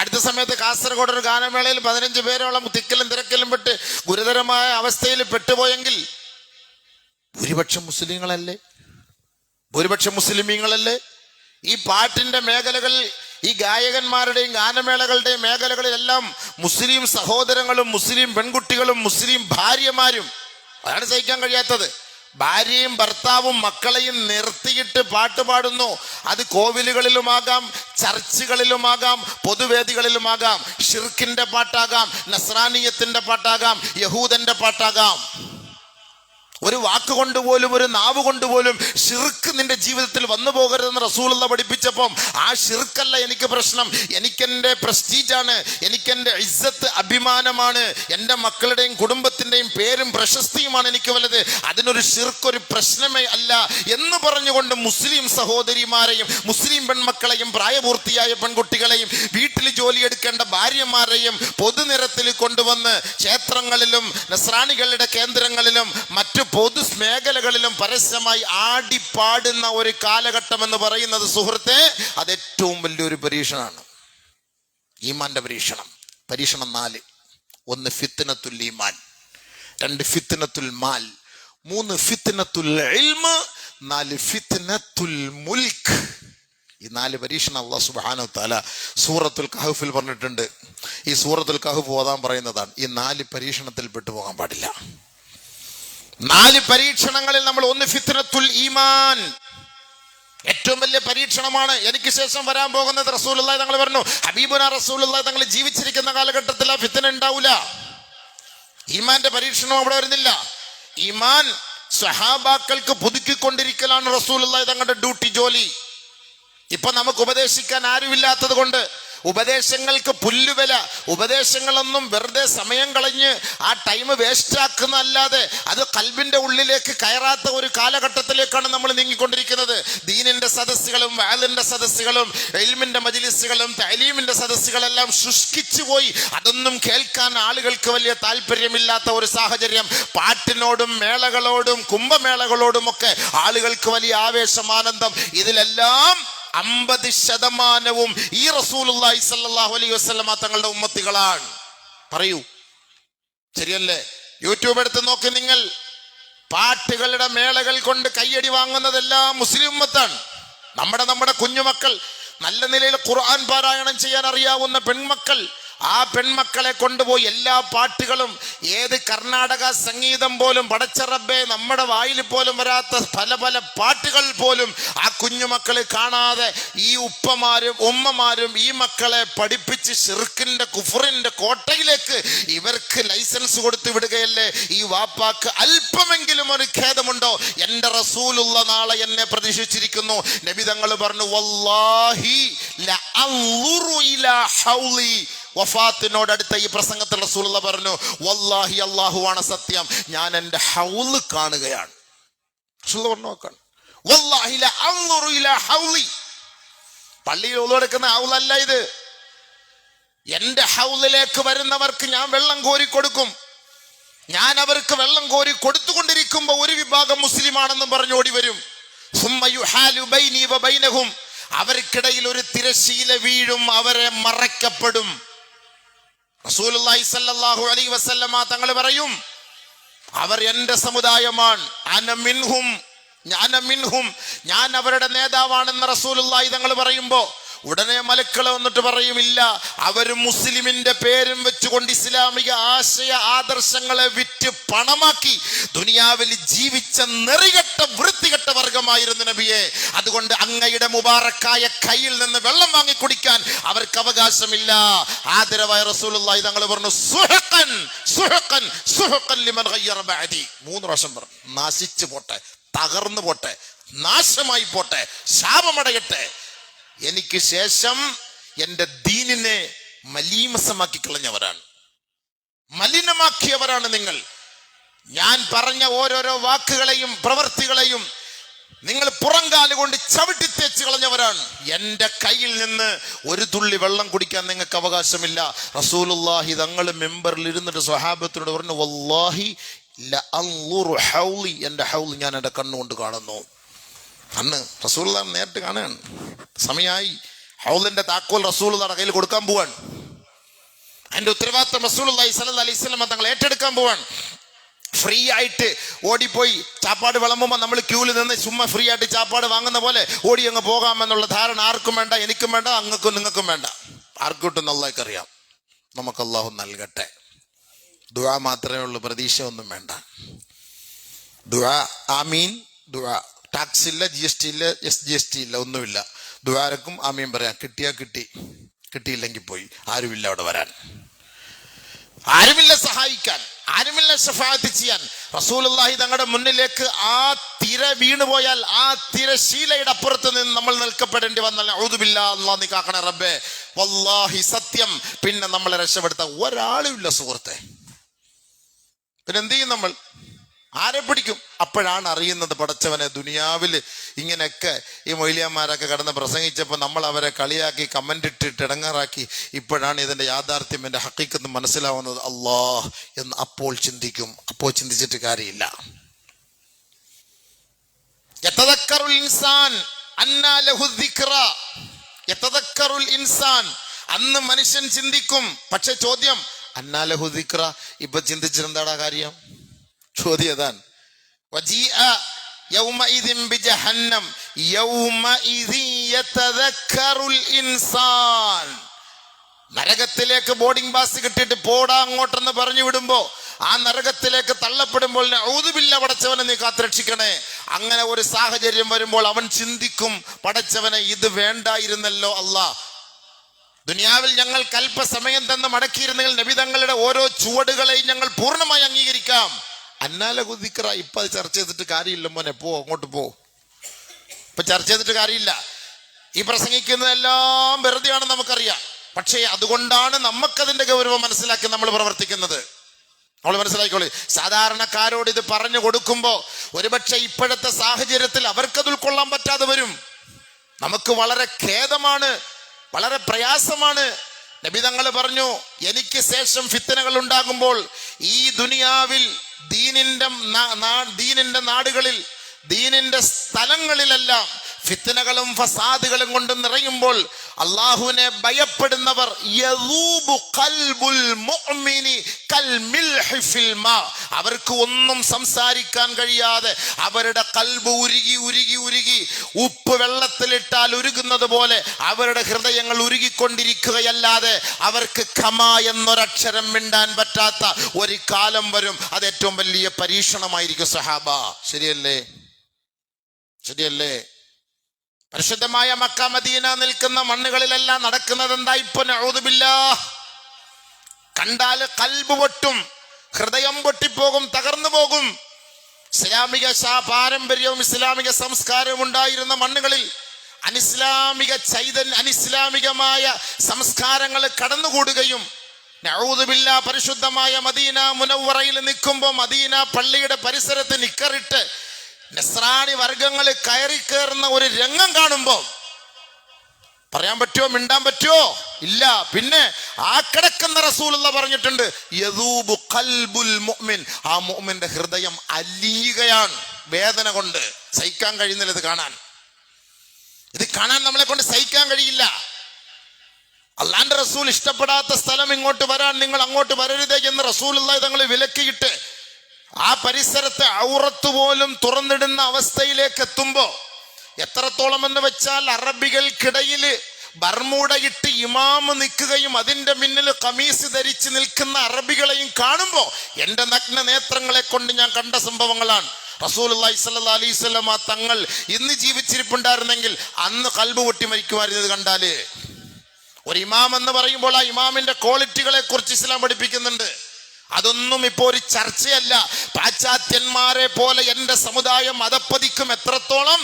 അടുത്ത സമയത്ത് കാസർഗോഡ് ഒരു ഗാനമേളയിൽ 15 പേരോളം തിക്കലും തിരക്കിലും പെട്ട് ഗുരുതരമായ അവസ്ഥയിൽ പെട്ടുപോയെങ്കിൽ ഭൂരിപക്ഷം മുസ്ലിങ്ങളല്ലേ, ഭൂരിപക്ഷം മുസ്ലിമീങ്ങളല്ലേ? ഈ പാട്ടിന്റെ മേഖലകളിൽ, ഈ ഗായകന്മാരുടെയും ഗാനമേളകളുടെയും മേഖലകളിലെല്ലാം മുസ്ലിം സഹോദരങ്ങളും മുസ്ലിം പെൺകുട്ടികളും മുസ്ലിം ഭാര്യമാരും. അതാണ് സഹിക്കാൻ കഴിയാത്തത്. ഭാര്യയും ഭർത്താവും മക്കളെയും നിർത്തിയിട്ട് പാട്ട് പാടുന്നു. അത് കോവിലുകളിലുമാകാം, ചർച്ചുകളിലുമാകാം, പൊതുവേദികളിലുമാകാം. ഷിർക്കിന്റെ പാട്ടാകാം, നസ്രാനിയത്തിന്റെ പാട്ടാകാം, യഹൂദന്റെ പാട്ടാകാം. ഒരു വാക്കുകൊണ്ട് പോലും, ഒരു നാവ് കൊണ്ടുപോലും ഷിർക്ക് നിന്റെ ജീവിതത്തിൽ വന്നു പോകരുതെന്ന് റസൂലുള്ള പഠിപ്പിച്ചപ്പം ആ ഷിർക്കല്ല എനിക്ക് പ്രശ്നം. എനിക്കെൻ്റെ പ്രസ്റ്റീജാണ്, എനിക്കെൻ്റെ ഇസ്സത്ത്, അഭിമാനമാണ്, എൻ്റെ മക്കളുടെയും കുടുംബത്തിൻ്റെയും പേരും പ്രശസ്തിയുമാണ് എനിക്ക് വലുത്. അതിനൊരു ഷിർക്ക് ഒരു പ്രശ്നമേ അല്ല എന്ന് പറഞ്ഞുകൊണ്ട് മുസ്ലിം സഹോദരിമാരെയും മുസ്ലിം പെൺമക്കളെയും പ്രായപൂർത്തിയായ പെൺകുട്ടികളെയും വീട്ടിൽ ജോലിയെടുക്കേണ്ട ഭാര്യമാരെയും പൊതുനിരത്തിൽ കൊണ്ടുവന്ന് ക്ഷേത്രങ്ങളിലും നസ്രാണികളുടെ കേന്ദ്രങ്ങളിലും മറ്റു പൊതു മേഖലകളിലും പരസ്യമായി ആടിപ്പാടുന്ന ഒരു കാലഘട്ടം എന്ന് പറയുന്നത് സുഹൃത്തെ, അത് ഏറ്റവും വലിയൊരു പരീക്ഷണമാണ്. ഈമാന്റെ പരീക്ഷണം. പരീക്ഷണം 4. 1 ഫിത്നത്തുൽ ഈമാൻ, 2 ഫിത്നത്തുൽ മാൽ, 3 ഫിത്നത്തുൽ ഇൽമ്, 4 ഫിത്നത്തുൽ മുൽക്ക്. ഈ 4 പരീക്ഷണം അല്ലാഹു സുബ്ഹാനഹു വതആല സൂറത്തുൽ കഹ്ഫിൽ പറഞ്ഞിട്ടുണ്ട്. ഈ സൂറത്തുൽ കഹ്ഫ് ഓതാൻ പറയുന്നതാണ്. ഈ 4 പരീക്ഷണത്തിൽ പെട്ടുപോകാൻ പാടില്ല. 4 പരീക്ഷണങ്ങളിൽ നമ്മൾ 1 ഫിത്നത്തുൽ ഈമാൻ, ഏറ്റവും വലിയ പരീക്ഷണമാണ്. എനിക്ക് ശേഷം വരാൻ പോകുന്നത് റസൂലുള്ളാഹി തങ്ങൾ പറഞ്ഞു, ഹബീബുനാ റസൂലുള്ളാഹി തങ്ങൾ ജീവിച്ചിരിക്കുന്ന കാലഘട്ടത്തിൽ ആ ഫിത്ന ഉണ്ടാവില്ല. ഈമാന്റെ പരീക്ഷണം അവിടെ വരുന്നില്ല. ഈമാൻ സ്വഹാബാക്കൾക്ക് പുതുക്കിക്കൊണ്ടിരിക്കലാണ് റസൂലുള്ളാഹി തങ്ങളുടെ ഡ്യൂട്ടി, ജോലി. ഇപ്പൊ നമുക്ക് ഉപദേശിക്കാൻ ആരുമില്ലാത്തത് കൊണ്ട് ഉപദേശങ്ങൾക്ക് പുല്ലുവില, ഉപദേശങ്ങളൊന്നും വെറുതെ സമയം കളഞ്ഞ് ആ ടൈം വേസ്റ്റ് ആക്കുന്നതല്ലാതെ അത് ഖൽബിന്റെ ഉള്ളിലേക്ക് കയറാത്ത ഒരു കാലഘട്ടത്തിലേക്കാണ് നമ്മൾ നീങ്ങിക്കൊണ്ടിരിക്കുന്നത്. ദീനിന്റെ സദസ്സുകളും വാലിന്റെ സദസ്സുകളും ഇൽമിന്റെ മജ്ലിസുകളും തഅലീമിന്റെ സദസ്സുകളെല്ലാം ശുഷ്കിച്ചു പോയി. അതൊന്നും കേൾക്കാൻ ആളുകൾക്ക് വലിയ താല്പര്യമില്ലാത്ത ഒരു സാഹചര്യം. പാട്ടിനോടും മേളകളോടും കുംഭമേളകളോടും ഒക്കെ ആളുകൾക്ക് വലിയ ആവേശം, ആനന്ദം. ഇതിലെല്ലാം 50% ഈ റസൂലുള്ളാഹി സ്വല്ലല്ലാഹു അലൈഹി വസല്ലമ തങ്ങളുടെ ഉമ്മത്തികളാണ്. പറയൂ, ശരിയല്ലേ? യൂട്യൂബ് എടുത്ത് നോക്കി നിങ്ങൾ. പാട്ടുകളുടെ മേളകൾ കൊണ്ട് കയ്യടി വാങ്ങുന്നതെല്ലാം മുസ്ലിം ഉമ്മത്താണ്. നമ്മുടെ കുഞ്ഞുമക്കൾ, നല്ല നിലയിൽ ഖുർആൻ പാരായണം ചെയ്യാൻ അറിയാവുന്ന പെൺമക്കൾ, ആ പെൺമക്കളെ കൊണ്ടുപോയി എല്ലാ പാട്ടുകളും, ഏത് കർണാടക സംഗീതം പോലും, പടച്ച റബ്ബേ, നമ്മുടെ വായിൽ പോലും വരാത്ത പല പല പാട്ടുകൾ പോലും ആ കുഞ്ഞുമക്കൾ കാണാതെ ഈ ഉപ്പമാരും ഉമ്മമാരും ഈ മക്കളെ പഠിപ്പിച്ച് ശിർക്കിന്റെ കുഫറിന്റെ കോട്ടയിലേക്ക് ഇവർക്ക് ലൈസൻസ് കൊടുത്തു വിടുകയല്ലേ? ഈ വാപ്പാക്ക് അല്പമെങ്കിലും ഒരു ഖേദമുണ്ടോ? എൻ്റെ റസൂലുള്ള നാളെ എന്നെ പ്രതീക്ഷിച്ചിരിക്കുന്നു. നബി തങ്ങൾ പറഞ്ഞു, വല്ലാഹി ലഅൻളുറു ഇലാ ഹൗലി. വഫാത്തിനോടടുത്ത ഈ പ്രസംഗത്തിൽ റസൂലുള്ള പറഞ്ഞു, വല്ലാഹി, അല്ലാഹുവാണ് സത്യം, ഞാൻ എൻ്റെ ഹൗല് കാണുകയാണ്. റസൂലുള്ള പറഞ്ഞു നോക്കാണ്, വല്ലാഹി ലഅൻളുറു ഇലാ ഹൗലി. പള്ളിയിൽ ഒളിവെടുക്കുന്ന ഹൗലല്ല ഇത്. എൻ്റെ ഹൗലിലേക്ക് വരുന്നവർക്ക് ഞാൻ വെള്ളം കോരി കൊടുക്കും. ഞാൻ അവർക്ക് വെള്ളം കോരി കൊടുത്തുകൊണ്ടിരിക്കുമ്പോൾ ഒരു വിഭാഗം മുസ്ലിമാണെന്നും പറഞ്ഞു ഓടി വരും. സുമ്മ യുഹാലു ബൈനി വബൈനഹും, അവർക്കിടയിൽ ഒരു തിരശീല വീഴും, അവരെ മറയ്ക്കപ്പെടും. റസൂലുള്ളാഹി സ്വല്ലല്ലാഹു അലൈഹി വസല്ലമ തങ്ങൾ പറയും, അവർ എൻ്റെ സമുദായമാണ്. അന മിൻഹും, ഞാൻ അവരുടെ നേതാവാണെന്ന് റസൂലുള്ളാഹി തങ്ങൾ പറയുമ്പോ ഉടനെ മലക്കൾ വന്നിട്ട് പറയും, ഇല്ല, അവർ മുസ്ലിമിന്റെ പേരും വെച്ചുകൊണ്ട് ഇസ്ലാമിക ആശയ ആദർശങ്ങളെ വിറ്റ് പണമാക്കി ദുനിയാവിൽ ജീവിച്ച നെറികെട്ട വൃത്തികെട്ട വർഗമായിരുന്നു നബിയെ. അതുകൊണ്ട് അങ്ങയുടെ മുബാറക്കായ കയ്യിൽ നിന്ന് വെള്ളം വാങ്ങി കുടിക്കാൻ അവർക്ക് അവകാശമില്ല. ആദരവായ റസൂലുള്ളാഹി തങ്ങൾ പറഞ്ഞു, സുഹഖൻ സുഹഖൻ സുഹഖൻ ലിമൻ ഗയ്യറ ബഅദി. 3 പ്രാവശ്യം പറഞ്ഞു, നാശിച്ചു പോട്ടെ, തകർന്നു പോട്ടെ, നാശമായി പോട്ടെ, ശാപമടയട്ടെ. എനിക്ക് ശേഷം എൻ്റെ ദീനിനെ മലീമസമാക്കി കളഞ്ഞവരാണ്, മലിനമാക്കിയവരാണ് നിങ്ങൾ. ഞാൻ പറഞ്ഞ ഓരോരോ വാക്കുകളെയും പ്രവൃത്തികളെയും നിങ്ങൾ പുറംകാല് കൊണ്ട് ചവിട്ടി തേച്ച് കളഞ്ഞവരാണ്. എൻ്റെ കയ്യിൽ നിന്ന് ഒരു തുള്ളി വെള്ളം കുടിക്കാൻ നിങ്ങൾക്ക് അവകാശമില്ല. റസൂലുള്ളാഹി തങ്ങൾ മെമ്പറിൽ ഇരുന്നിട്ട് സ്വഹാബത്തിനോട് പറഞ്ഞു, വല്ലാഹി ലഅൻളുറു ഹൗലി, എൻ്റെ ഹൗൽ ഞാൻ എൻ്റെ കണ്ണുകൊണ്ട് കാണുന്നു. അന്ന് റസൂലുള്ളാഹി നേരിട്ട് കാണുകയാണ്. സമയമായി, ഹൗലിന്റെ താക്കോൽ റസൂലുള്ളാഹിയുടെ കയ്യിൽ കൊടുക്കാൻ പോവാണ്. അതിന്റെ ഉത്തരവാദിത്വം റസൂലുള്ളാഹി സ്വല്ലല്ലാഹി അലൈഹി വസല്ലം തങ്ങൾ ഏറ്റെടുക്കാൻ പോവാണ്. ഫ്രീ ആയിട്ട് ഓടിപ്പോയി ചാപ്പാട് വിളമ്പുമ്പോൾ നമ്മൾ ക്യൂവിൽ നിന്ന് ചുമ്മാ ഫ്രീ ആയിട്ട് ചാപ്പാട് വാങ്ങുന്ന പോലെ ഓടി അങ്ങ് പോകാമെന്നുള്ള ധാരണ ആർക്കും വേണ്ട, എനിക്കും വേണ്ട, അങ്ങക്കും നിങ്ങൾക്കും വേണ്ട. ആർക്കും കിട്ടും അല്ലാഹുവിന് അറിയാം. നമുക്ക് അല്ലാഹു നൽകട്ടെ. ദുആ മാത്രമേ ഉള്ളൂ, പ്രതീക്ഷ ഒന്നും വേണ്ട. ദുആ ആമീൻ. ദുആ ടാക്സ് ഇല്ല, GST ഇല്ല, SGST ഇല്ല, ഒന്നുമില്ല. ദുആരക്കും ആമീൻ പറയാം. കിട്ടിയാ കിട്ടി, കിട്ടിയില്ലെങ്കിൽ പോയി. ആരുമില്ല അവിടെ വരാൻ, ആരുമില്ല സഹായിക്കാൻ, ആരുമില്ല ശഫാഅത്ത് ചെയ്യാൻ. റസൂലുള്ളാഹി തങ്ങളുടെ മുന്നിലേക്ക് ആ തിര വീണുപോയാൽ ആ തിരശീലയുടെ അപ്പുറത്ത് നിന്ന് നമ്മൾ നിൽക്കപ്പെടേണ്ടി വന്നാൽ ഔദു ബില്ലാ, അല്ലാഹ് നീ കാക്കണേ റബ്ബേ, വല്ലാഹി സത്യം, പിന്നെ നമ്മളെ രക്ഷപ്പെടുത്താൻ ഒരാളും ഇല്ല സുഹൃത്തെ. പിന്നെ എന്ത് ചെയ്യും നമ്മൾ? ആരെ പിടിക്കും? അപ്പോഴാണ് അറിയുന്നത് പടച്ചവനെ ദുനിയാവിൽ ഇങ്ങനെയൊക്കെ ഈ മൊയ്ലിയന്മാരൊക്കെ കടന്ന് പ്രസംഗിച്ചപ്പോൾ നമ്മൾ അവരെ കളിയാക്കി കമന്റ് ഇട്ടിട്ട് ഇടങ്ങാറാക്കി. ഇപ്പോഴാണ് ഇതിന്റെ യാഥാർത്ഥ്യം, എൻ്റെ ഹഖീഖത്ത് മനസ്സിലാവുന്നത്. അല്ലാഹ് എന്ന് അപ്പോൾ ചിന്തിക്കും. അപ്പോൾ ചിന്തിച്ചിട്ട് കാര്യമില്ല. യതദക്കറുൽ ഇൻസാൻ അന്നാ ലഹു ദിക്റ. യതദക്കറുൽ ഇൻസാൻ, അന്ന് മനുഷ്യൻ ചിന്തിക്കും. പക്ഷെ ചോദ്യം, അന്നാ ലഹു ദിക്റ, ഇപ്പൊ ചിന്തിച്ചിരുന്നാടാ കാര്യം? ചോദ്യം അതാണ്. വജീഅ യൗമഇദിൻ ബിജഹന്നം യൗമഇദി യതദക്കറുൽ ഇൻസാൻ. നരകത്തിലേക്ക് ബോർഡിംഗ് പാസ് കിട്ടിയിട്ട് പോടാ അങ്ങോട്ടെന്ന് പറഞ്ഞു വിടുമ്പോ ആ നരകത്തിലേക്ക് തള്ളപ്പെടുമ്പോൾ ഔദു ബില്ലാ, പടച്ചവനെ നീ കാത്തുരക്ഷിക്കണേ. അങ്ങനെ ഒരു സാഹചര്യം വരുമ്പോൾ അവൻ ചിന്തിക്കും, പടച്ചവനെ ഇത് വേണ്ടായിരുന്നല്ലോ അല്ലാ. ദുനിയാവിൽ ഞങ്ങൾക്ക് അല്പസമയം തന്ന് മടക്കിയിരുന്നെങ്കിൽ നബി തങ്ങളുടെ ഓരോ ചുവടുകളെയും ഞങ്ങൾ പൂർണ്ണമായി അംഗീകരിക്കാം. അന്നാല കുതിക്കറ. ഇപ്പൊ അത് ചർച്ച ചെയ്തിട്ട് കാര്യമില്ല മോനെ, പോ അങ്ങോട്ട് പോ. ഇപ്പൊ ചർച്ച ചെയ്തിട്ട് കാര്യമില്ല. ഈ പ്രസംഗിക്കുന്നതെല്ലാം വെറുതെയാണ് നമുക്കറിയാം. പക്ഷേ അതുകൊണ്ടാണ് നമുക്കതിന്റെ ഗൗരവം മനസ്സിലാക്കി നമ്മൾ പ്രവർത്തിക്കുന്നത്. നമ്മൾ മനസ്സിലാക്കിക്കോളൂ. സാധാരണക്കാരോട് ഇത് പറഞ്ഞു കൊടുക്കുമ്പോ ഒരുപക്ഷെ ഇപ്പോഴത്തെ സാഹചര്യത്തിൽ അവർക്കത് ഉൾക്കൊള്ളാൻ പറ്റാതെ വരും. നമുക്ക് വളരെ ഖേദമാണ്, വളരെ പ്രയാസമാണ്. നബി തങ്ങൾ പറഞ്ഞു, എനിക്ക് ശേഷം ഫിത്തനകൾ ഉണ്ടാകുമ്പോൾ ഈ ദുനിയാവിൽ ദീനിന്റെ നാടുകളിൽ, ദീനിന്റെ സ്ഥലങ്ങളിലെല്ലാം ഫിത്തനകളും ഫസാദുകളും കൊണ്ട് നിറയുമ്പോൾ അള്ളാഹുവിനെ ഭയപ്പെടുന്നവർ യദൂബു ഖൽബുൽ മുഅ്മിനി കൽ മിൽഹി ഫിൽ മാ, അവർക്ക് ഒന്നും സംസാരിക്കാൻ കഴിയാതെ അവരുടെ കൽബ് ഉരുകി ഉരുകി ഉരുകി ഉപ്പ് വെള്ളത്തിലിട്ടാൽ ഉരുകുന്നത് പോലെ അവരുടെ ഹൃദയങ്ങൾ ഉരുകിക്കൊണ്ടിരിക്കുകയല്ലാതെ അവർക്ക് ഖമാ എന്നൊരക്ഷരം മിണ്ടാൻ പറ്റാത്ത ഒരു കാലം വരും. അത് ഏറ്റവും വലിയ പരീക്ഷണമായിരിക്കും സഹാബ. ശരിയല്ലേ? ശരിയല്ലേ? പരിശുദ്ധമായ മക്ക മദീന നിൽക്കുന്ന മണ്ണുകളിലെല്ലാം നടക്കുന്നത് എന്താ? ഇപ്പൊ നഊദു ബില്ലാഹ്, കണ്ടാൽ കൽബ് പൊട്ടും, ഹൃദയം പൊട്ടിപ്പോകും, തകർന്നു പോകും. ഇസ്ലാമിക പാരമ്പര്യവും ഇസ്ലാമിക സംസ്കാരവും ഉണ്ടായിരുന്ന മണ്ണുകളിൽ അനിസ്ലാമികമായ സംസ്കാരങ്ങൾ കടന്നുകൂടുകയും നഊദു ബില്ലാഹ് പരിശുദ്ധമായ മദീന മുനവ്വറയിൽ നിൽക്കുമ്പോൾ മദീന പള്ളിയുടെ പരിസരത്ത് നിക്കറിട്ട് നസ്രാണി വർഗങ്ങൾ കയറി കയറുന്ന ഒരു രംഗം കാണുമ്പോ പറയാൻ പറ്റുമോ? മിണ്ടാൻ പറ്റുമോ? ഇല്ല. പിന്നെ ആ കിടക്കുന്ന റസൂലുള്ള പറഞ്ഞിട്ടുണ്ട്, യദൂബു ഖൽബുൽ മുഅ്മിൻ, ആ മുഅ്മിന്റെ ഹൃദയം അലിയുകയാണ് വേദന കൊണ്ട്. സഹിക്കാൻ കഴിയുന്നില്ല ഇത് കാണാൻ. ഇത് കാണാൻ നമ്മളെ കൊണ്ട് സഹിക്കാൻ കഴിയില്ല. അള്ളാന്റെ റസൂൽ ഇഷ്ടപ്പെടാത്ത സ്ഥലം ഇങ്ങോട്ട് വരാൻ നിങ്ങൾ അങ്ങോട്ട് വരരുതേ എന്ന് റസൂലുള്ളാഹി തങ്ങൾ വിലക്കിയിട്ട് ആ പരിസരത്ത് ഔറത്ത് പോലും തുറന്നിടുന്ന അവസ്ഥയിലേക്ക് എത്തുമ്പോ എത്രത്തോളം എന്ന് വെച്ചാൽ അറബികൾക്കിടയിൽ ബർമൂടയിട്ട് ഇമാമ് നിൽക്കുകയും അതിന്റെ മുന്നിൽ കമീസ് ധരിച്ച് നിൽക്കുന്ന അറബികളെയും കാണുമ്പോ എന്റെ നഗ്ന നേത്രങ്ങളെ കൊണ്ട് ഞാൻ കണ്ട സംഭവങ്ങളാണ്. റസൂലുള്ളാഹി സ്വല്ലല്ലാഹി അലൈഹി വസല്ലം തങ്ങൾ ഇന്ന് ജീവിച്ചിരിപ്പുണ്ടായിരുന്നെങ്കിൽ അന്ന് കൽബ് പൊട്ടി മരിക്കുമായിരുന്നത് കണ്ടാല്. ഒരു ഇമാം എന്ന് പറയുമ്പോൾ ആ ഇമാമിന്റെ ക്വാളിറ്റികളെ കുറിച്ച് ഇസ്ലാം പഠിപ്പിക്കുന്നുണ്ട്. അതൊന്നും ഇപ്പോ ഒരു ചർച്ചയല്ല. പാശ്ചാത്യന്മാരെ പോലെ എന്റെ സമുദായം അതപ്പതിക്കും എത്രത്തോളം?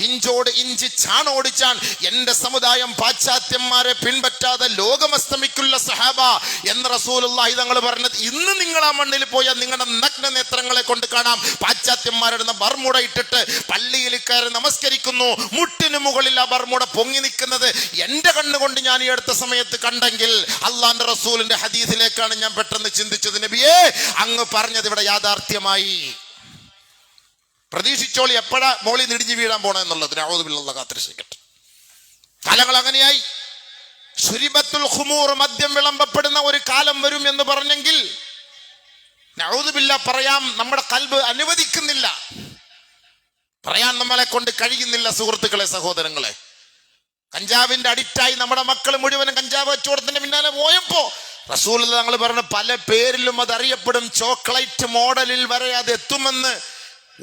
ഇഞ്ചോട് ഇഞ്ച് ചാണോടിച്ചാൻ എന്റെ സമുദായം പാശ്ചാത്യന്മാരെ പിൻപറ്റാതെ ലോകമസ്തമിക്കുള്ള സഹാബ എന്ന് റസൂലുള്ളാഹി തങ്ങൾ പറഞ്ഞത്. ഇന്ന് നിങ്ങൾ ആ മണ്ണിൽ പോയാൽ നിങ്ങളുടെ നഗ്ന നേത്രങ്ങളെ കൊണ്ട് കാണാം. പാശ്ചാത്യന്മാരുടെ ബർമുട ഇട്ടിട്ട് പള്ളിയിൽ കയറി നമസ്കരിക്കുന്നു. മുട്ടിന് മുകളിൽ ആ ബർമുട പൊങ്ങി നിൽക്കുന്നത് എന്റെ കണ്ണുകൊണ്ട് ഞാൻ ഈ അടുത്ത സമയത്ത് കണ്ടെങ്കിൽ അള്ളാന്റെ റസൂലിന്റെ ഹദീസിലേക്കാണ് ഞാൻ പെട്ടെന്ന് ചിന്തിച്ചത്. നബിയേ, അങ്ങ് പറഞ്ഞത് ഇവിടെ യാഥാർത്ഥ്യമായി. പ്രതീക്ഷിച്ചോളി എപ്പോഴാ മോളി നിടിഞ്ഞു വീഴാൻ പോണെന്നുള്ളത്. നഊദു ബില്ലാഹ് കാത്തിരക്ഷിക്കട്ടെ. കാലങ്ങൾ അങ്ങനെയായി. ശുരിബത്തുൽ ഖുമൂർ, മദ്യം വിളമ്പപ്പെടുന്ന ഒരു കാലം വരും എന്ന് പറഞ്ഞെങ്കിൽ നഊദു ബില്ലാഹ് പറയാം, നമ്മുടെ ഖൽബ് അനുവദിക്കുന്നില്ല, പറയാൻ നമ്മളെ കൊണ്ട് കഴിയുന്നില്ല. സുഹൃത്തുക്കളെ, സഹോദരങ്ങളെ, കഞ്ചാവിന്റെ അഡിക്റ്റായി നമ്മുടെ മക്കൾ മുഴുവനും കഞ്ചാവ് കച്ചവടത്തിന്റെ പിന്നാലെ പോയപ്പോ റസൂലുള്ളാഹി തങ്ങൾ പറഞ്ഞ പല പേരിലും അത് അറിയപ്പെടും, ചോക്ലേറ്റ് മോഡലിൽ വരെ അത് എത്തുമെന്ന്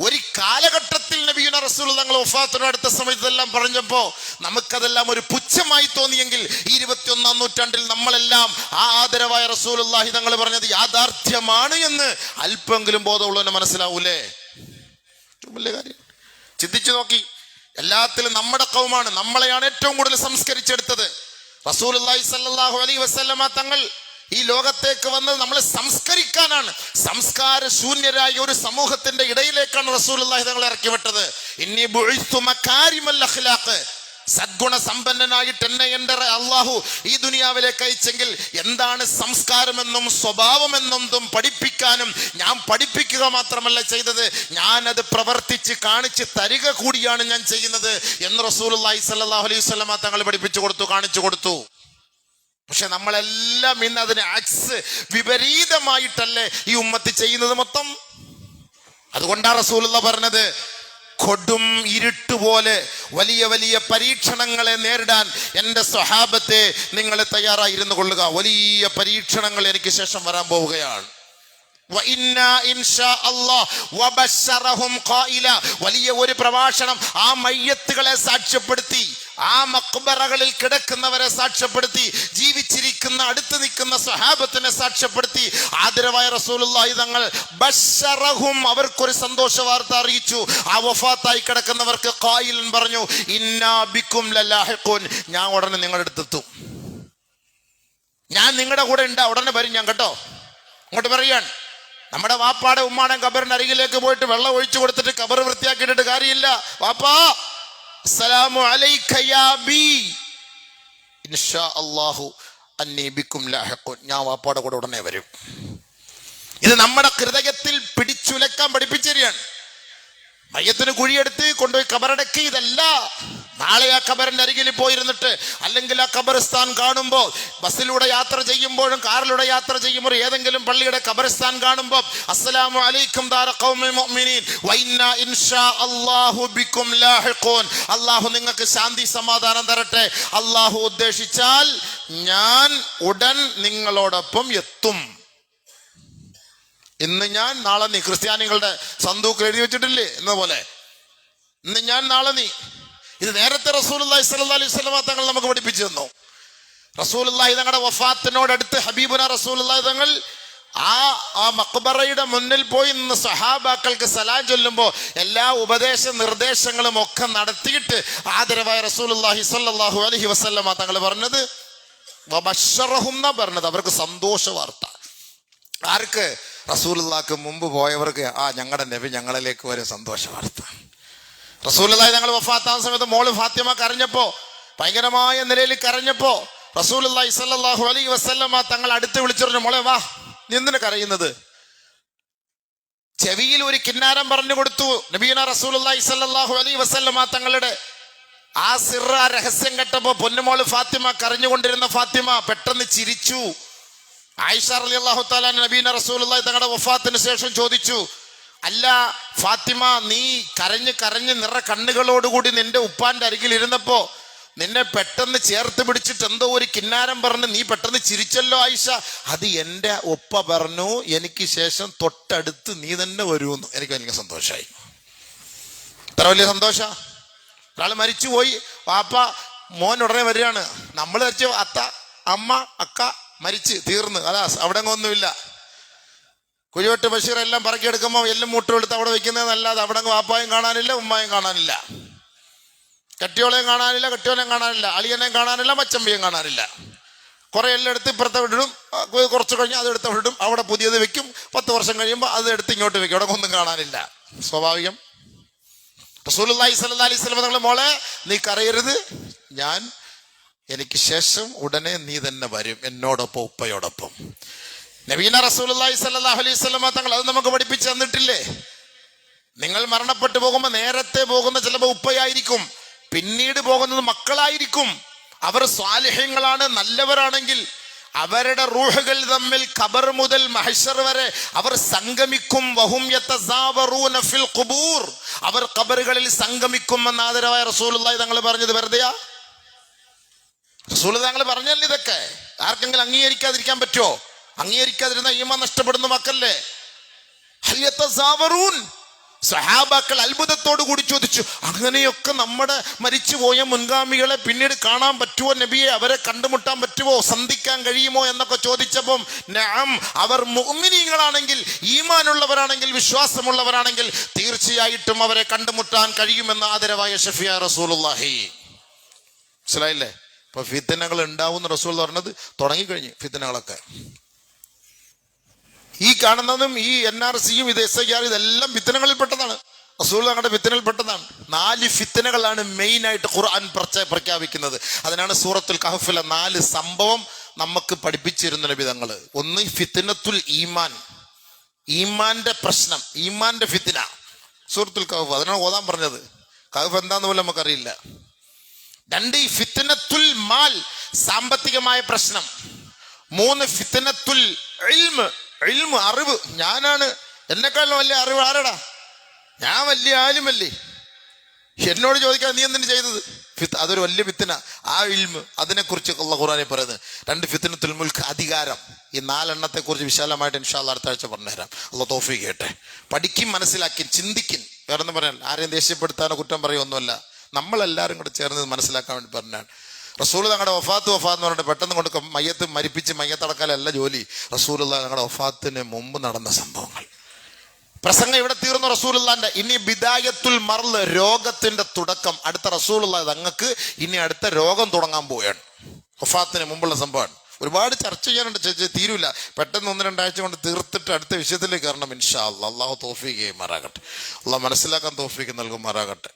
ഒരു കാലഘട്ടത്തിൽ നബിയുന റസൂലുള്ളാഹി തങ്ങൾ വഫാത്തിന് അടുത്ത സമയത്തെല്ലാം പറഞ്ഞപ്പോ നമുക്കതെല്ലാം ഒരു പുച്ഛമായി തോന്നിയെങ്കിൽ ഈ 21-ാം നൂറ്റാണ്ടിൽ നമ്മളെല്ലാം ആ ആദരവായ റസൂലുള്ളാഹി തങ്ങൾ പറഞ്ഞത് യാഥാർത്ഥ്യമാണ് എന്ന് അല്പമെങ്കിലും ബോധമുള്ളവന് മനസ്സിലാവൂലേ? വലിയ കാര്യം. ചിന്തിച്ചു നോക്കി. എല്ലാത്തിലും നമ്മുടെ കൗമാണ്, നമ്മളെയാണ് ഏറ്റവും കൂടുതൽ സംസ്കരിച്ചെടുത്തത്. റസൂലുള്ളാഹി സ്വല്ലല്ലാഹു അലൈഹി വസല്ലമ തങ്ങൾ ഈ ലോകത്തേക്ക് വന്നത് നമ്മളെ സംസ്കരിക്കാനാണ്. സംസ്കാര ശൂന്യരായ ഒരു സമൂഹത്തിന്റെ ഇടയിലേക്കാണ് റസൂലുള്ളാഹി തങ്ങളെ ഇറക്കി വിട്ടത്. ഇന്നി ബുഇസ്തു മകാരിമൽ അഖ്ലാഖ്, സദ്ഗുണ സമ്പന്നനായിട്ട് എന്നെ എൻ്റെ അള്ളാഹു ഈ ദുനിയാവിലേക്ക് അയച്ചെങ്കിൽ എന്താണ് സംസ്കാരമെന്നും സ്വഭാവമെന്നും പഠിപ്പിക്കാനും ഞാൻ പഠിപ്പിക്കുക മാത്രമല്ല ചെയ്തത്, ഞാനത് പ്രവർത്തിച്ച് കാണിച്ച് തരിക കൂടിയാണ് ഞാൻ ചെയ്യുന്നത് എന്ന് റസൂലുള്ളാഹി സ്വല്ലല്ലാഹു അലൈഹി വസല്ലമ തങ്ങൾ പഠിപ്പിച്ചു കൊടുത്തു, കാണിച്ചു കൊടുത്തു. പക്ഷെ നമ്മളെല്ലാം ഇന്ന് അതിന് വിപരീതമായിട്ടല്ലേ ഈ ഉമ്മത്ത് ചെയ്യുന്നത് മൊത്തം. അതുകൊണ്ടാണ് റസൂലുള്ളാഹി പറഞ്ഞത്, കൊടും ഇരുട്ടുപോലെ വലിയ വലിയ പരീക്ഷണങ്ങളെ നേരിടാൻ എൻ്റെ സ്വഹാബത്തെ നിങ്ങൾ തയ്യാറായിരുന്നു കൊള്ളുക. വലിയ പരീക്ഷണങ്ങൾ എനിക്ക് ശേഷം വരാൻ പോവുകയാണ്. വലിയ ഒരു പ്രഭാഷണം ആ മയ്യത്തുകളെ സാക്ഷ്യപ്പെടുത്തി, ആ മഖ്ബറകളിൽ കിടക്കുന്നവരെ സാക്ഷ്യപ്പെടുത്തി, ജീവിച്ചിരിക്കുന്ന അടുത്ത് നിൽക്കുന്ന സ്വഹാബത്തിനെ സാക്ഷ്യപ്പെടുത്തി ആദരവായ റസൂലുള്ളാഹി തങ്ങൾ ബശറഹും, അവർക്കൊരു സന്തോഷ വാർത്ത അറിയിച്ചു. ആ വഫാത്തായി കിടക്കുന്നവർക്ക് ഖായിലൻ പറഞ്ഞു, ഇന്നാ ബിക്കും ലലാഹിഖൂൻ, ഞാൻ ഉടനെ നിങ്ങളുടെ അടുത്തെത്തും, ഞാൻ നിങ്ങളുടെ കൂടെ ഉണ്ടാ, ഉടനെ വരും ഞാൻ കേട്ടോ. അങ്ങോട്ട് പറയാൻ നമ്മുടെ വാപ്പാടെ ഉമ്മാടെ ഖബറിന്റെ അരികിലേക്ക് പോയിട്ട് വെള്ളം ഒഴിച്ചു കൊടുത്തിട്ട് ഖബർ വൃത്തിയാക്കിയിട്ടിട്ട് കാര്യമില്ല. വാപ്പാ അസ്സലാമു അലൈക യാ ബി, ഇൻഷാ അല്ലാഹു അന്നീ ബിക്കും ലാഹിഖൂൻ, ഞാൻ വാപ്പാടെ കൂടെ ഉടനെ വരും. ഇത് നമ്മുടെ ഹൃദയത്തിൽ പിടിച്ചുലക്കാൻ പഠിപ്പിച്ചരികയാണ്. മയ്യത്തിന് കുഴിയെടുത്ത് കൊണ്ടുപോയി ഖബറടക്കി, ഇതല്ല. നാളെ ആ ഖബറിന്റെ അരികിൽ പോയിരുന്നിട്ട്, അല്ലെങ്കിൽ ആ ഖബർസ്ഥാൻ കാണുമ്പോൾ, ബസ്സിലൂടെ യാത്ര ചെയ്യുമ്പോഴും കാറിലൂടെ യാത്ര ചെയ്യുമ്പോൾ ഏതെങ്കിലും പള്ളിയുടെ ഖബർസ്ഥാൻ കാണുമ്പോൾ അസ്സലാമു അലൈക്കും ദാര ഖൗമിൽ മുഅ്മിനീൻ വ ഇന്നാ ഇൻഷാ അല്ലാഹു ബിക്കും ലാഹിഖൂൻ, അല്ലാഹു നിങ്ങൾക്ക് ശാന്തി സമാധാനം തരട്ടെ, അല്ലാഹു ഉദ്ദേശിച്ചാൽ ഞാൻ ഉടൻ നിങ്ങളോടൊപ്പം എത്തും. ഇന്ന് ഞാൻ നാളെ നീ, ക്രിസ്ത്യാനികളുടെ സന്തൂക്കിൽ എഴുതി വെച്ചിട്ടില്ലേ എന്ന പോലെ, ഇന്ന് ഞാൻ നാളെ നീ. ഇത് നേരത്തെ റസൂലുള്ളാഹി സ്വല്ലല്ലാഹു അലൈഹി വസല്ലമ തങ്ങൾ നമുക്ക് പഠിപ്പിച്ചു തന്നു. റസൂലുള്ളാഹി തങ്ങളുടെ വഫാത്തിനോടടുത്ത് ഹബീബുന റസൂലുള്ളാഹി തങ്ങൾ ആ മഖ്ബറയുടെ മുന്നിൽ പോയി നിന്ന് സഹാബാക്കൾക്ക് സലാം ചൊല്ലുമ്പോൾ എല്ലാ ഉപദേശ നിർദ്ദേശങ്ങളും ഒക്കെ നടത്തിയിട്ട് ആദരവായ റസൂലുള്ളാഹി സ്വല്ലല്ലാഹു അലൈഹി വസല്ലമ തങ്ങൾ പറഞ്ഞത് വബശറഹും എന്നാ പറഞ്ഞത്, അവർക്ക് സന്തോഷ വാർത്ത. ആർക്ക്? റസൂലുള്ളാഹിക്ക് മുമ്പ് പോയവർക്ക് ഞങ്ങളുടെ നബി ഞങ്ങളിലേക്ക് വരെ സന്തോഷ വാർത്ത. റസൂലുള്ളാഹി തങ്ങൾ വഫാത്താകുന്ന സമയത്ത് മോള് ഫാത്തിമ കരഞ്ഞപ്പോ, ഭയങ്കരമായ നിലയിൽ കരഞ്ഞപ്പോ റസൂലുള്ളാഹി സ്വല്ലല്ലാഹു അലൈഹി വസല്ലമ തങ്ങൾ അടുത്ത് വിളിച്ചു പറഞ്ഞു, മോളെ വാ, നീ എന്തിനാ കരയുന്നത്? ചെവിയിൽ ഒരു കിന്നാരം പറഞ്ഞു കൊടുത്തു. നബിയുനാ റസൂലുള്ളാഹി സ്വല്ലല്ലാഹു അലൈഹി വസല്ലമ തങ്ങളുടെ ആ സിർ, ആ രഹസ്യം കേട്ടപ്പോ പൊന്നുമോള് ഫാത്തിമ, കരഞ്ഞുകൊണ്ടിരുന്ന ഫാത്തിമ പെട്ടെന്ന് ചിരിച്ചു. ആയിഷ റളിയല്ലാഹു തആല നബിയുനാ റസൂലുള്ളാഹി തങ്ങളുടെ വഫാത്തിന് ശേഷം ചോദിച്ചു, അല്ല ഫാത്തിമ, നീ കരഞ്ഞ് കരഞ്ഞ് നിറ കണ്ണുകളോടുകൂടി നിന്റെ ഉപ്പാന്റെ അരികിൽ ഇരുന്നപ്പോ നിന്നെ പെട്ടെന്ന് ചേർത്ത് പിടിച്ചിട്ട് എന്തോ ഒരു കിന്നാരം പറഞ്ഞ് നീ പെട്ടെന്ന് ചിരിച്ചല്ലോ ആയിഷ. അത് എൻ്റെ ഒപ്പ പറഞ്ഞു, എനിക്ക് ശേഷം തൊട്ടടുത്ത് നീ തന്നെ വരുമെന്ന്. എനിക്ക് ഭയങ്കര സന്തോഷമായി. ഇത്ര വലിയ സന്തോഷ. ഒരാൾ മരിച്ചുപോയി, പാപ്പ മോൻ ഉടനെ വരികയാണ്. നമ്മൾ ധരിച്ചു അത്ത അമ്മ അക്ക മരിച്ച് തീർന്ന്, അതാ അവിടെ ഒന്നുമില്ല. കുഴിവെട്ട് ബഷീർ എല്ലാം പറക്കിയെടുക്കുമ്പോൾ എല്ലാം മുട്ടുമെടുത്ത് അവിടെ വെക്കുന്നതെന്നല്ലാതെ അവിടെ വാപ്പായും കാണാനില്ല, ഉമ്മായും കാണാനില്ല, കെട്ടിയോളെയും കാണാനില്ല, കെട്ടിയോനെയും കാണാനില്ല, അളിയനെയും കാണാനില്ല, മച്ചമ്പിയും കാണാനില്ല. കുറെ എല്ലാം എടുത്ത് ഇപ്പുറത്തെ വിടും, കുറച്ച് കഴിഞ്ഞ് അത് എടുത്ത് വിടും, അവിടെ പുതിയത് വെക്കും. 10 വർഷം കഴിയുമ്പോൾ അത് എടുത്ത് ഇങ്ങോട്ട് വെക്കും, അവിടെ ഒന്നും കാണാനില്ല. സ്വാഭാവികം. റസൂലുള്ളാഹി സ്വല്ലല്ലാഹു അലൈഹി വസല്ലം തങ്ങൾ, മോളെ നീ കരയരുത്, എനിക്ക് ശേഷം ഉടനെ നീ തന്നെ വരും എന്നോടൊപ്പം, ഉപ്പയോടൊപ്പം. നബീന റസൂലുള്ളാഹി സ്വല്ലല്ലാഹു അലൈഹി വസല്ലം തങ്ങൾ അത് നമുക്ക് പഠിപ്പിച്ചു തന്നിട്ടില്ലേ? നിങ്ങൾ മരണപ്പെട്ടു പോകുമ്പോൾ നേരത്തെ പോകുന്ന ചിലപ്പോൾ ഉപ്പയായിരിക്കും, പിന്നീട് പോകുന്നത് മക്കളായിരിക്കും. അവർ സ്വാലിഹ്യങ്ങളാണ്, നല്ലവരാണെങ്കിൽ അവരുടെ റൂഹുകൾ തമ്മിൽ ഖബർ മുതൽ മഹ്ശർ വരെ അവർ സംഗമിക്കും. വഹും യതസാവറൂന ഫിൽ ഖുബൂർ, അവർ ഖബറുകളിൽ സംഗമിക്കുമെന്ന് ആദരവായ റസൂലുള്ളാഹി തങ്ങൾ പറഞ്ഞത് വെറുതെയാ? റസൂൽ തങ്ങൾ പറഞ്ഞല്ലേ ഇതൊക്കെ. ആർക്കെങ്കിലും അംഗീകരിക്കാതിരിക്കാൻ പറ്റുമോ? അംഗീകരിക്കാതിരുന്ന ഈമാൻ നഷ്ടപ്പെടുന്ന മക്കളല്ലേ. ഹൽ യതസാവറൂൻ, സഹാബാക്കൾ അത്ഭുതത്തോടു കൂടി ചോദിച്ചു, അങ്ങനെയൊക്കെ നമ്മുടെ മരിച്ചുപോയ മുൻഗാമികളെ പിന്നീട് കാണാൻ പറ്റുമോ നബിയെ? അവരെ കണ്ടുമുട്ടാൻ പറ്റുമോ? സന്ധിക്കാൻ കഴിയുമോ എന്നൊക്കെ ചോദിച്ചപ്പം നഅം, അവർ മുഅ്മിനീങ്ങളാണെങ്കിൽ, ഈമാനുള്ളവരാണെങ്കിൽ, വിശ്വാസമുള്ളവരാണെങ്കിൽ തീർച്ചയായിട്ടും അവരെ കണ്ടുമുട്ടാൻ കഴിയുമെന്ന് ആദരവായ ഷഫിയ റസൂലുള്ളാഹി. മനസ്സിലായില്ലേ? ഇപ്പൊ ഫിത്നകൾ ഉണ്ടാവും റസൂൽ പറഞ്ഞത് തുടങ്ങിക്കഴിഞ്ഞു. ഫിത്നകളൊക്കെ ഈ കാണുന്നതും ഈ NRCയും ഇത് SIR ഇതെല്ലാം ഫിത്നകളിൽ പെട്ടതാണ്. റസൂൽ തങ്ങളുടെ ഫിത്നയിൽ പെട്ടതാണ്. 4 ഫിത്നകളാണ് മെയിൻ ആയിട്ട് ഖുർആൻ പ്രഖ്യാപിക്കുന്നത്. അതിനാണ് സൂറത്തുൽ കഹ്ഫിലെ 4 സംഭവം നമുക്ക് പഠിപ്പിച്ചിരുന്ന നബി തങ്ങൾ. ഒന്ന് ഫിത്നത്തുൽ ഈമാൻ, ഈമാന്റെ പ്രശ്നം, ഈമാന്റെ ഫിത്ന, സൂറത്തുൽ കഹ്ഫ്. അതിനാണ് ഓതാൻ പറഞ്ഞത്. കഹ്ഫ് എന്താന്ന് പോലും നമുക്കറിയില്ല. 2 ഈ ഫിത്നത്തുൽ മാൽ, സാമ്പത്തികമായ പ്രശ്നം. 3 ഫിത്നത്തുൽ ഇൽമ്, ഇൽമ് അറിവ്. ഞാനാണ്, എന്നെക്കാളും വലിയ അറിവ് ആരടാ? ഞാൻ വലിയ ആലിമല്ലേ, എന്നോട് ചോദിക്കാൻ നീ എന്തിനു ചെയ്തത്? അതൊരു വലിയ ഫിത്ന. ആ ഇൽമ്, അതിനെക്കുറിച്ച് അല്ലാഹു ഖുർആനിൽ പറയുന്നത്. 2 ഫിത്നത്തുൽ മുൽക്ക്, അധികാരം. ഈ 4 എണ്ണത്തെ കുറിച്ച് വിശാലമായിട്ട് ഇൻഷാ അല്ലാഹ് അടുത്ത ആഴ്ച പറഞ്ഞുതരാം. അല്ലാഹു തൗഫീഖ് ചെയ്യട്ടെ. പഠിക്കും, മനസ്സിലാക്കി, ചിന്തിക്കും. വേറൊന്നും പറയാൻ, ആരെയും ദേഷ്യപ്പെടുത്താനോ കുറ്റം പറയുമൊന്നുമല്ല. നമ്മളെല്ലാവരും കൂടെ ചേർന്ന് മനസ്സിലാക്കാൻ വേണ്ടി പറഞ്ഞാണ്. റസൂൽ തങ്ങളുടെ വഫാത്ത് എന്ന് പറഞ്ഞിട്ട് പെട്ടെന്ന് കൊണ്ട് മയ്യത്ത് മരിപ്പിച്ച് മയ്യത്തടക്കാലല്ല ജോലി. റസൂലുള്ള തങ്ങളുടെ വഫാത്തിന് മുമ്പ് നടന്ന സംഭവങ്ങൾ. പ്രസംഗം ഇവിടെ തീർന്നു റസൂലുള്ളാന്റെ. ഇനി ബിദായത്തുൽ മർള്, രോഗത്തിന്റെ തുടക്കം. അടുത്ത റസൂലുള്ള തങ്ങൾക്ക് ഇനി അടുത്ത രോഗം തുടങ്ങാൻ പോവുകയാണ്. വഫാത്തിന് മുമ്പുള്ള സംഭവമാണ്. ഒരുപാട് ചർച്ച ചെയ്യാനുണ്ട്, തീരൂല. പെട്ടെന്ന് 1-2 ആഴ്ച കൊണ്ട് തീർത്തിട്ട് അടുത്ത വിഷയത്തിലേക്ക് കയറണം ഇൻഷാ അല്ലാഹ്. അല്ലാഹു തൗഫീഖ് ചെയ്യുമാറാകട്ടെ. അല്ലാഹ് മനസ്സിലാക്കാൻ തൗഫീഖ് നൽകുമാറാകട്ടെ.